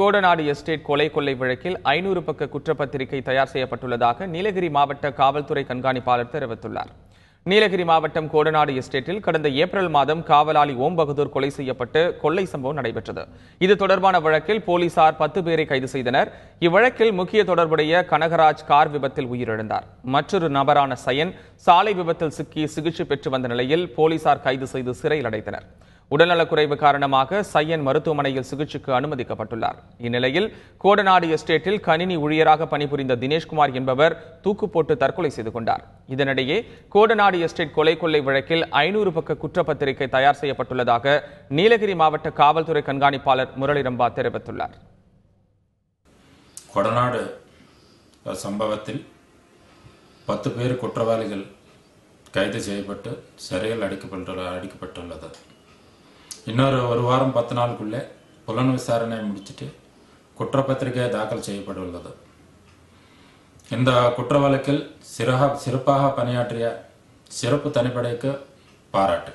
Kodanad estate கொலை கொள்ளை வழக்கில் 500 பக்க குற்றப்பத்திரிகை தயார் செய்யப்பட்டுள்ளதாக நீலகிரி மாவட்ட காவல்துறை கண்காணிப்பாளர் தெரிவித்துள்ளார். நீலகிரி மாவட்டம் கோடநாடு எஸ்டேட்டில் கடந்த ஏப்ரல் மாதம் காவலாளி ஓம் பகதூர் கொலை செய்யப்பட்டு கொள்ளை சம்பவம் நடைபெற்றது. இது தொடர்பான வழக்கில் போலீசார் 10 பேரை கைது செய்தனர். இவ்வழக்கில் முக்கிய தொடர்புடைய கனகராஜ் கார் விபத்தில் உயிரிழந்தார். மற்றொரு நபரான சயன் சாலை விபத்தில் சிக்கி சிகிச்சை பெற்று வந்த நிலையில் போலீசார் கைது செய்து சிறையில் அடைத்தனர். உடல்நலக்குறைவு காரணமாக சையன் மருத்துவமனையில் சிகிச்சைக்கு அனுமதிக்கப்பட்டுள்ளார். இந்நிலையில் கோடநாடு எஸ்டேட்டில் கணினி ஊழியராக பணிபுரிந்த தினேஷ்குமார் என்பவர் தூக்கு போட்டு தற்கொலை செய்து கொண்டார். இதனிடையே கோடநாடு எஸ்டேட் கொலை கொள்ளை வழக்கில் 500 பக்க குற்றப்பத்திரிகை தயார் செய்யப்பட்டுள்ளதாக நீலகிரி மாவட்ட காவல்துறை கண்காணிப்பாளர் முரளிரம்பா தெரிவித்துள்ளார். கொடநாடு சம்பவத்தில் 10 பேர் குற்றவாளிகள் கைது செய்யப்பட்டு சிறையில் அடைக்கப்பட்டுள்ளது. இன்னொரு ஒரு வாரம் 10 நாளுக்குள்ளே புலன் விசாரணை முடிச்சுட்டு குற்றப்பத்திரிகை தாக்கல் செய்யப்பட உள்ளது. இந்த குற்ற வழக்கில் சிறப்பாக பணியாற்றிய சிறப்பு தனிப்படைக்கு பாராட்டு.